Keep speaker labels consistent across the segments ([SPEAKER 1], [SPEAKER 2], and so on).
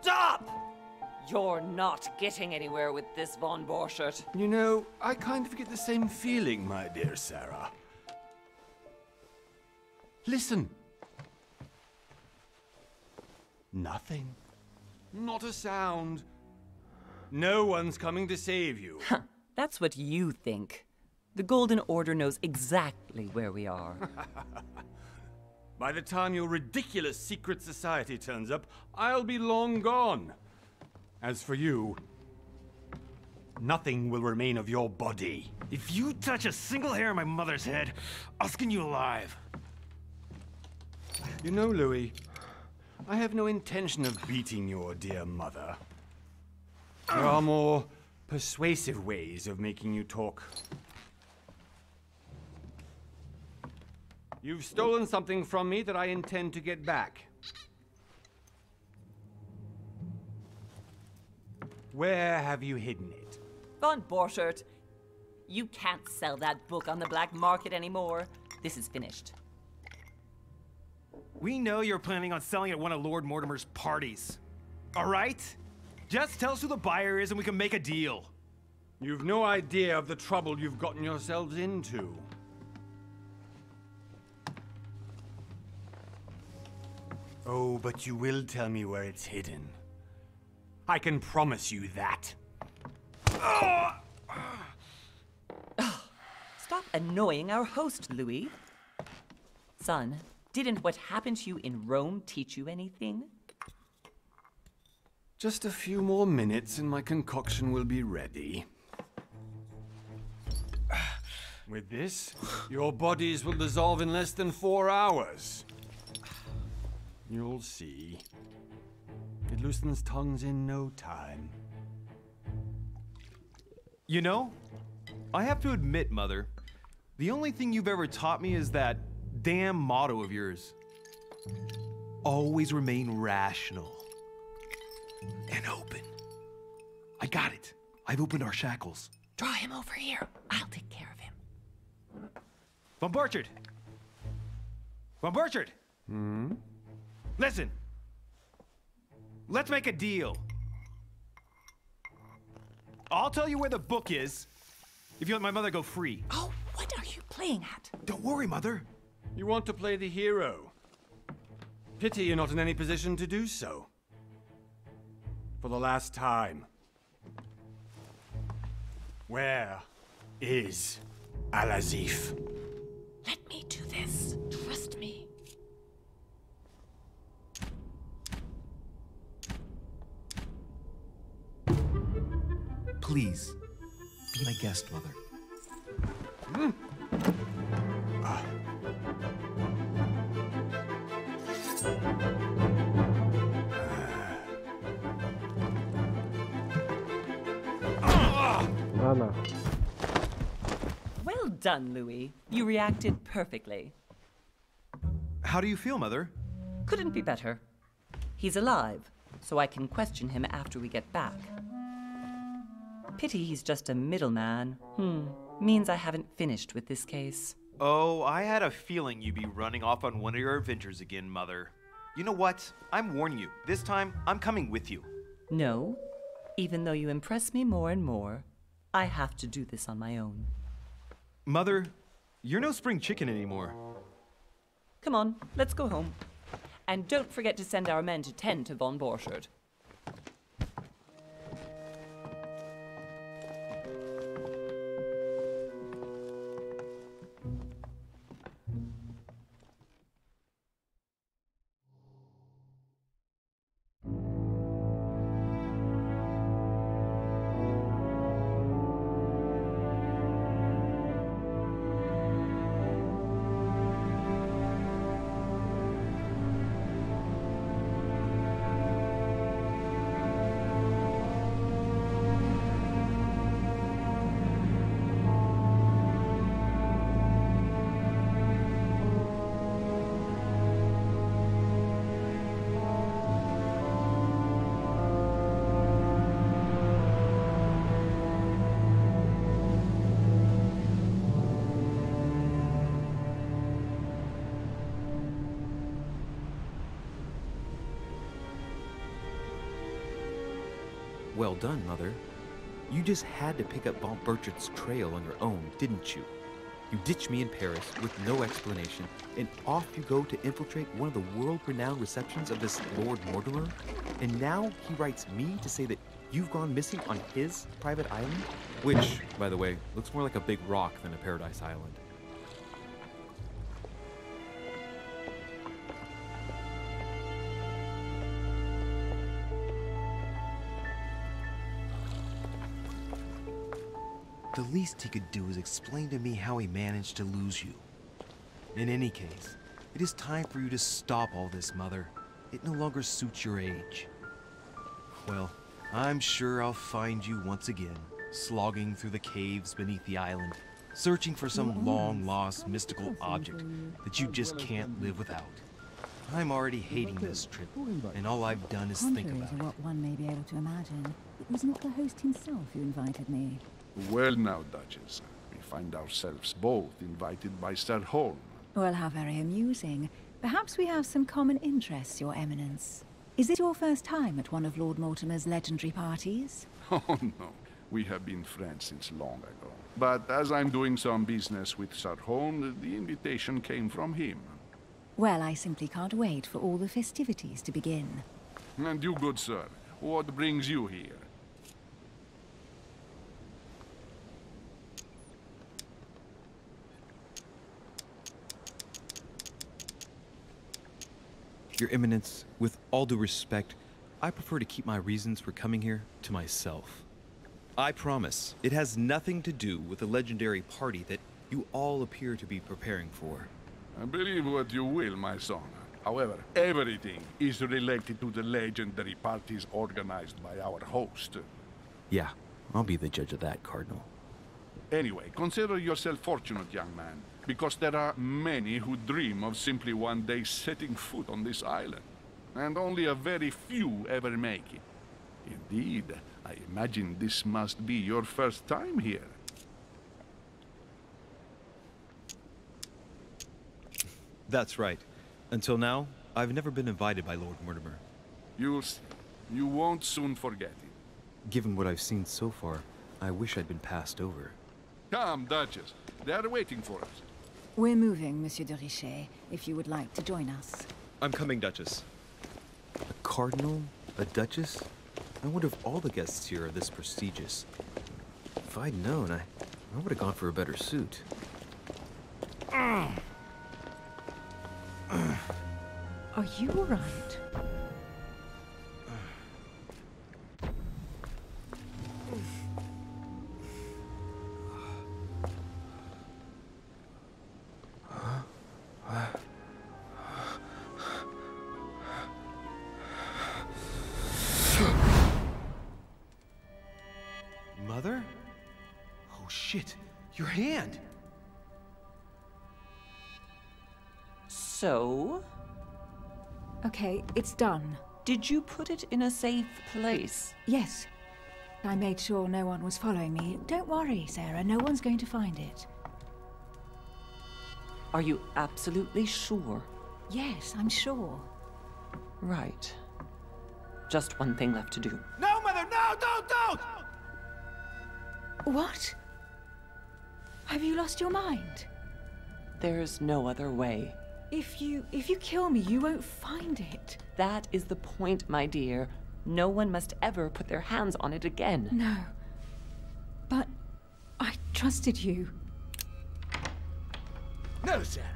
[SPEAKER 1] Stop! You're not getting anywhere with this, von Borchert.
[SPEAKER 2] You know, I kind of get the same feeling, my dear Sarah. Listen. Nothing. Not a sound. No one's coming to save you.
[SPEAKER 1] That's what you think. The Golden Order knows exactly where we are.
[SPEAKER 2] By the time your ridiculous secret society turns up, I'll be long gone. As for you, nothing will remain of your body.
[SPEAKER 3] If you touch a single hair on my mother's head, I'll skin you alive.
[SPEAKER 2] You know, Louis, I have no intention of beating your dear mother. There are more persuasive ways of making you talk. You've stolen something from me that I intend to get back. Where have you hidden it?
[SPEAKER 1] Von Borchert, you can't sell that book on the black market anymore. This is finished.
[SPEAKER 3] We know you're planning on selling at one of Lord Mortimer's parties. All right? Just tell us who the buyer is and we can make a deal.
[SPEAKER 2] You've no idea of the trouble you've gotten yourselves into. Oh, but you will tell me where it's hidden. I can promise you that.
[SPEAKER 1] Stop annoying our host, Louis. Son, didn't what happened to you in Rome teach you anything?
[SPEAKER 2] Just a few more minutes and my concoction will be ready. With this, your bodies will dissolve in less than 4 hours. You'll see. It loosens tongues in no time.
[SPEAKER 4] You know, I have to admit, Mother, the only thing you've ever taught me is that damn motto of yours. Always remain rational. And open. I got it. I've opened our shackles.
[SPEAKER 1] Draw him over here. I'll take care of him.
[SPEAKER 3] Von Borchert! Von Borchert!
[SPEAKER 2] Hmm?
[SPEAKER 3] Listen. Let's make a deal. I'll tell you where the book is if you let my mother go free.
[SPEAKER 1] Oh, what are you playing at?
[SPEAKER 4] Don't worry, Mother.
[SPEAKER 2] You want to play the hero. Pity you're not in any position to do so. For the last time. Where is Al-Azif?
[SPEAKER 1] Let me do this. Trust me.
[SPEAKER 4] Please, be my guest, Mother.
[SPEAKER 1] Well done, Louis. You reacted perfectly.
[SPEAKER 4] How do you feel, Mother?
[SPEAKER 1] Couldn't be better. He's alive, so I can question him after we get back. Pity he's just a middleman. Means I haven't finished with this case.
[SPEAKER 4] Oh, I had a feeling you'd be running off on one of your adventures again, Mother. You know what? I'm warning you. This time, I'm coming with you.
[SPEAKER 1] No. Even though you impress me more and more, I have to do this on my own.
[SPEAKER 4] Mother, you're no spring chicken anymore.
[SPEAKER 1] Come on, let's go home. And don't forget to send our men to tend to von Borchert.
[SPEAKER 5] Well done, Mother. You just had to pick up Von Burchett's trail on your own, didn't you? You ditched me in Paris with no explanation, and off you go to infiltrate one of the world-renowned receptions of this Lord Mortimer? And now he writes me to say that you've gone missing on his private island? Which, by the way, looks more like a big rock than a paradise island.
[SPEAKER 4] The least he could do is explain to me how he managed to lose you. In any case, it is time for you to stop all this, Mother. It no longer suits your age. Well, I'm sure I'll find you once again, slogging through the caves beneath the island, searching for some long-lost mystical object that you just can't live without. I'm already hating this trip, and all I've done is think
[SPEAKER 6] Contrary
[SPEAKER 4] about
[SPEAKER 6] to
[SPEAKER 4] it.
[SPEAKER 6] what one may be able to imagine, it was not the host himself who invited me.
[SPEAKER 7] Well now, Duchess, we find ourselves both invited by Sir Holm.
[SPEAKER 6] Well, how very amusing. Perhaps we have some common interests, Your Eminence. Is it your first time at one of Lord Mortimer's legendary parties?
[SPEAKER 7] Oh no, we have been friends since long ago. But as I'm doing some business with Sir Holm, the invitation came from him.
[SPEAKER 6] Well, I simply can't wait for all the festivities to begin.
[SPEAKER 7] And you, good sir, what brings you here?
[SPEAKER 5] Your Eminence, with all due respect, I prefer to keep my reasons for coming here to myself. I promise, it has nothing to do with the legendary party that you all appear to be preparing for.
[SPEAKER 7] Believe what you will, my son. However, everything is related to the legendary parties organized by our host.
[SPEAKER 5] Yeah, I'll be the judge of that, Cardinal.
[SPEAKER 7] Anyway, consider yourself fortunate, young man, because there are many who dream of simply one day setting foot on this island, and only a very few ever make it. Indeed, I imagine this must be your first time here.
[SPEAKER 5] That's right. Until now, I've never been invited by Lord Mortimer.
[SPEAKER 7] You'll see. You won't soon forget it.
[SPEAKER 5] Given what I've seen so far, I wish I'd been passed over.
[SPEAKER 7] Come, Duchess. They are waiting for us.
[SPEAKER 6] We're moving, Monsieur de Richet, if you would like to join us.
[SPEAKER 5] I'm coming, Duchess. A cardinal? A duchess? I wonder if all the guests here are this prestigious. If I'd known, I would have gone for a better suit.
[SPEAKER 6] Are you all right?
[SPEAKER 4] Mother? Oh shit, your hand!
[SPEAKER 1] So,
[SPEAKER 6] Okay, it's done.
[SPEAKER 1] did you put it in a safe place?
[SPEAKER 6] Yes. I made sure no one was following me. Don't worry, Sarah, no one's going to find it.
[SPEAKER 1] Are you absolutely sure?
[SPEAKER 6] Yes, I'm sure.
[SPEAKER 1] Right. Just one thing left to do.
[SPEAKER 3] No, Mother, no, don't!
[SPEAKER 6] What? Have you lost your mind?
[SPEAKER 1] There's no other way.
[SPEAKER 6] If you kill me, you won't find it.
[SPEAKER 1] That is the point, my dear. No one must ever put their hands on it again.
[SPEAKER 6] No. But I trusted you.
[SPEAKER 3] No, Sarah,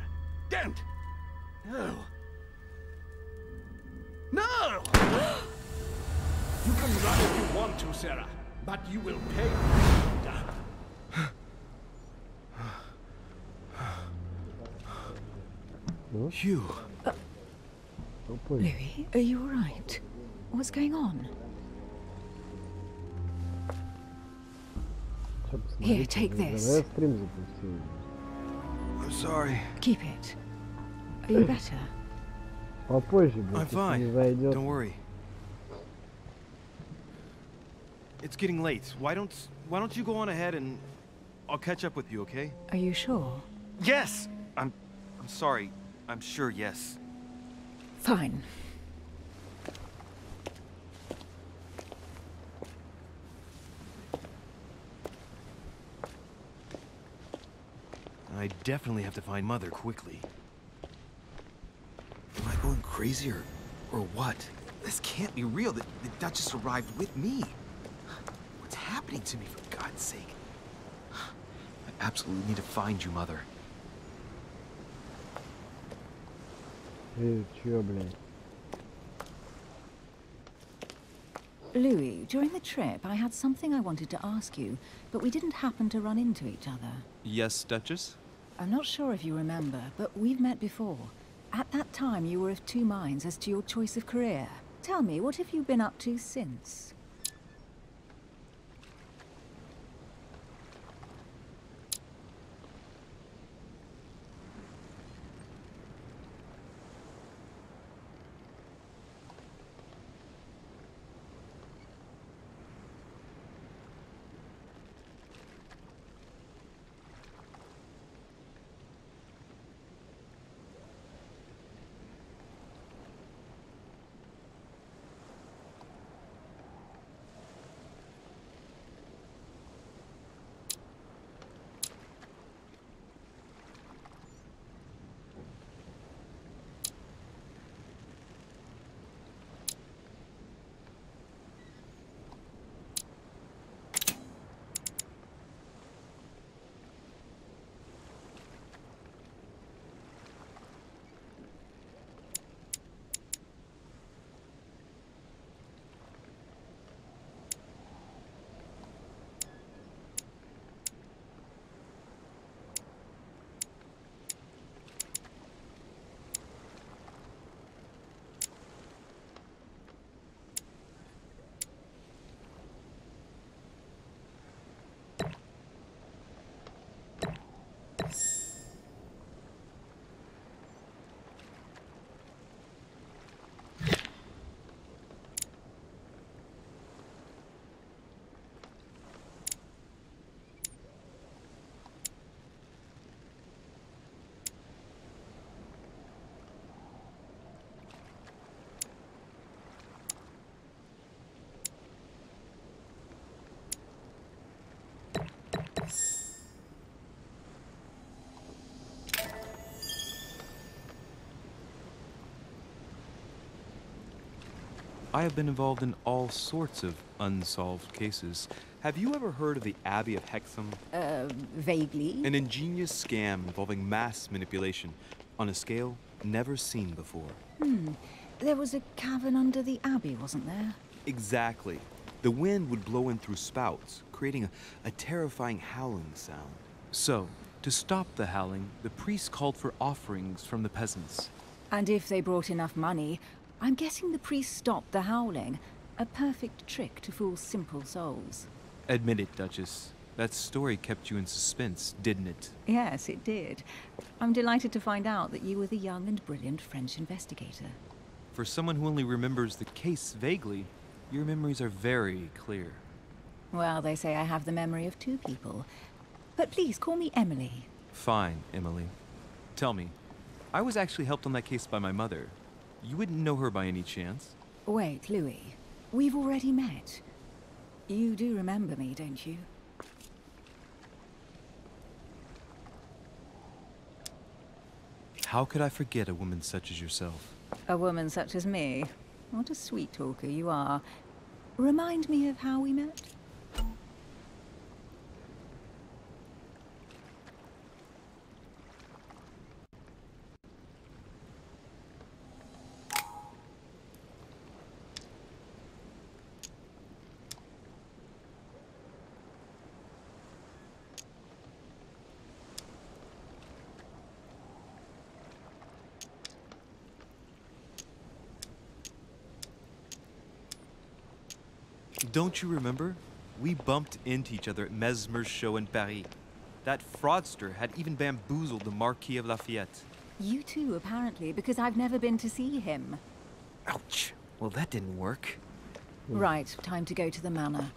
[SPEAKER 3] don't! No. No! You can run if you want to, Sarah, but you will pay.
[SPEAKER 4] Hugh.
[SPEAKER 6] Louis, are you all right? What's going on? Here, take this.
[SPEAKER 4] I'm sorry.
[SPEAKER 6] Keep it. Are you better?
[SPEAKER 4] I'm fine. Don't worry. It's getting late. Why don't you go on ahead and I'll catch up with you, okay?
[SPEAKER 6] Are you sure?
[SPEAKER 4] Yes. I'm sorry. I'm sure, yes.
[SPEAKER 6] Fine.
[SPEAKER 4] I definitely have to find Mother quickly.
[SPEAKER 5] Am I going crazy or what? This can't be real. The Duchess arrived with me. What's happening to me, for God's sake? I absolutely need to find you, Mother.
[SPEAKER 6] Louis, during the trip, I had something I wanted to ask you, but we didn't happen to run into each other.
[SPEAKER 5] Yes, Duchess?
[SPEAKER 6] I'm not sure if you remember, but we've met before. At that time, you were of two minds as to your choice of career. Tell me, what have you been up to since?
[SPEAKER 5] I have been involved in all sorts of unsolved cases. Have you ever heard of the Abbey of Hexham?
[SPEAKER 6] Vaguely.
[SPEAKER 5] An ingenious scam involving mass manipulation on a scale never seen before.
[SPEAKER 6] There was a cavern under the abbey, wasn't there?
[SPEAKER 5] Exactly. The wind would blow in through spouts, creating a terrifying howling sound. So, to stop the howling, the priests called for offerings from the peasants.
[SPEAKER 6] And if they brought enough money, I'm guessing the priest stopped the howling. A perfect trick to fool simple souls.
[SPEAKER 5] Admit it, Duchess. That story kept you in suspense, didn't it?
[SPEAKER 6] Yes, it did. I'm delighted to find out that you were the young and brilliant French investigator.
[SPEAKER 5] For someone who only remembers the case vaguely, your memories are very clear.
[SPEAKER 6] Well, they say I have the memory of two people. But please, call me Emily.
[SPEAKER 5] Fine, Emily. Tell me, I was actually helped on that case by my mother. You wouldn't know her by any chance?
[SPEAKER 6] Wait, Louis. We've already met. You do remember me, don't you?
[SPEAKER 5] How could I forget a woman such as yourself?
[SPEAKER 6] A woman such as me? What a sweet talker you are. Remind me of how we met?
[SPEAKER 5] Don't you remember? We bumped into each other at Mesmer's show in Paris. That fraudster had even bamboozled the Marquis of Lafayette.
[SPEAKER 6] You too, apparently, because I've never been to see him.
[SPEAKER 5] Ouch. Well, that didn't work.
[SPEAKER 6] Right, time to go to the manor.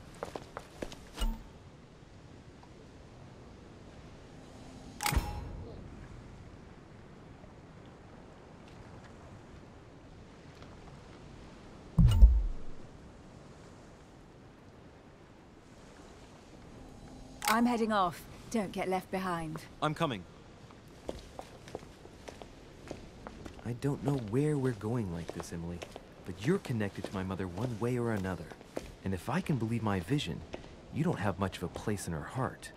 [SPEAKER 6] I'm heading off. Don't get left behind.
[SPEAKER 5] I'm coming. I don't know where we're going like this, Emily, but you're connected to my mother one way or another. And if I can believe my vision, you don't have much of a place in her heart.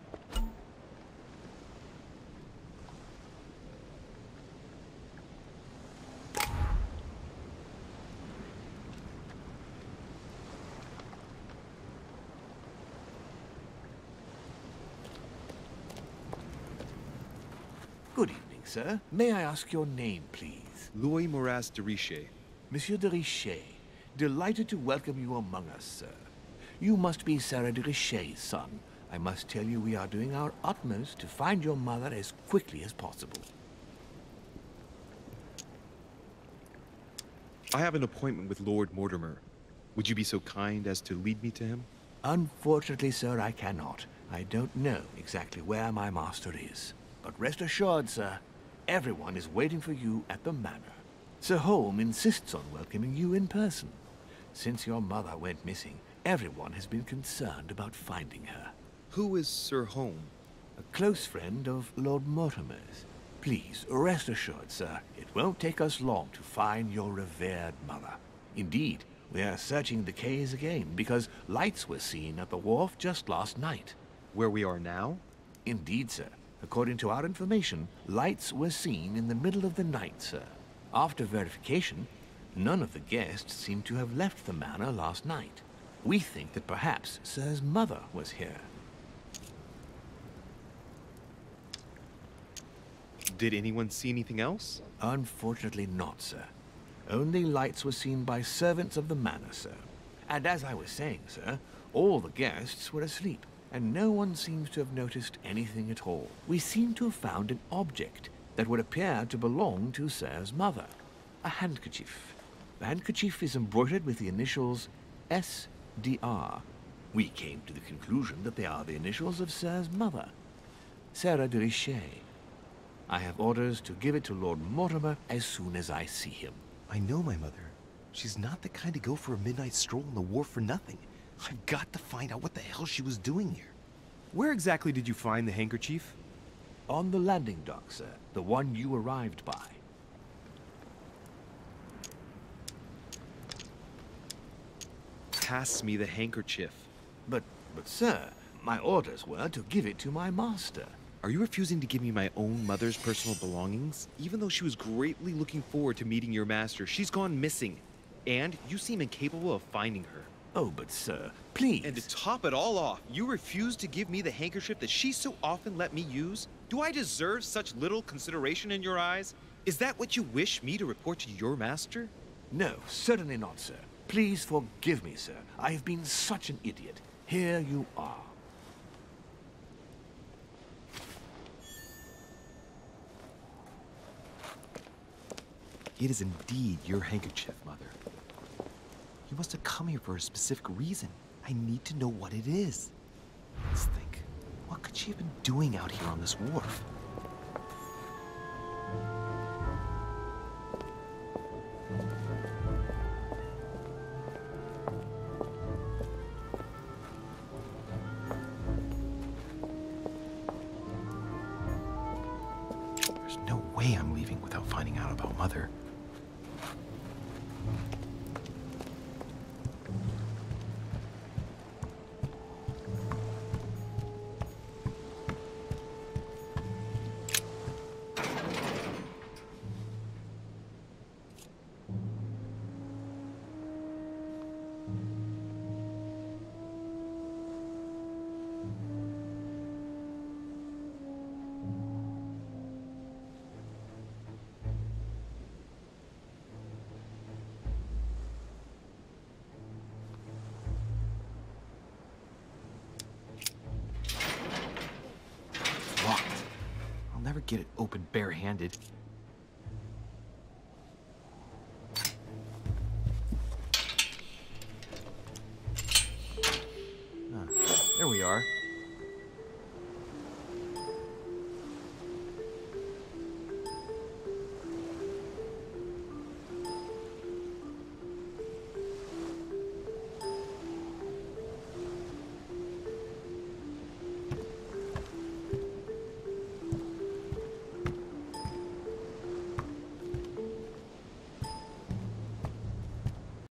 [SPEAKER 8] Good evening, sir. May I ask your name, please?
[SPEAKER 5] Louis Moras de Richer.
[SPEAKER 8] Monsieur de Richer. Delighted to welcome you among us, sir. You must be Sarah de Richer's son. I must tell you we are doing our utmost to find your mother as quickly as possible.
[SPEAKER 5] I have an appointment with Lord Mortimer. Would you be so kind as to lead me to him?
[SPEAKER 8] Unfortunately, sir, I cannot. I don't know exactly where my master is. But rest assured, sir, everyone is waiting for you at the manor. Sir Holm insists on welcoming you in person. Since your mother went missing, everyone has been concerned about finding her.
[SPEAKER 5] Who is Sir Holm?
[SPEAKER 8] A close friend of Lord Mortimer's. Please, rest assured, sir, it won't take us long to find your revered mother. Indeed, we are searching the quays again because lights were seen at the wharf just last night.
[SPEAKER 5] Where we are now?
[SPEAKER 8] Indeed, sir. According to our information, lights were seen in the middle of the night, sir. After verification, none of the guests seem to have left the manor last night. We think that perhaps Sir's mother was here.
[SPEAKER 5] Did anyone see anything else?
[SPEAKER 8] Unfortunately not, sir. Only lights were seen by servants of the manor, sir. And as I was saying, sir, all the guests were asleep, and no one seems to have noticed anything at all. We seem to have found an object that would appear to belong to Sir's mother. A handkerchief. The handkerchief is embroidered with the initials S.D.R. We came to the conclusion that they are the initials of Sir's mother, Sarah de Richer. I have orders to give it to Lord Mortimer as soon as I see him.
[SPEAKER 5] I know my mother. She's not the kind to go for a midnight stroll on the wharf for nothing. I've got to find out what the hell she was doing here.
[SPEAKER 4] Where exactly did you find the handkerchief?
[SPEAKER 8] On the landing dock, sir. The one you arrived by.
[SPEAKER 5] Pass me the handkerchief.
[SPEAKER 8] But sir, my orders were to give it to my master.
[SPEAKER 5] Are you refusing to give me my own mother's personal belongings? Even though she was greatly looking forward to meeting your master, she's gone missing. And you seem incapable of finding her.
[SPEAKER 8] Oh, but sir, please.
[SPEAKER 5] And to top it all off, you refuse to give me the handkerchief that she so often let me use? Do I deserve such little consideration in your eyes? Is that what you wish me to report to your master?
[SPEAKER 8] No, certainly not, sir. Please forgive me, sir. I have been such an idiot. Here you are.
[SPEAKER 5] It is indeed your handkerchief, Mother. You must have come here for a specific reason. I need to know what it is. Let's think. What could she have been doing out here on this wharf? There's no way I'm leaving without finding out about Mother. Get it open barehanded.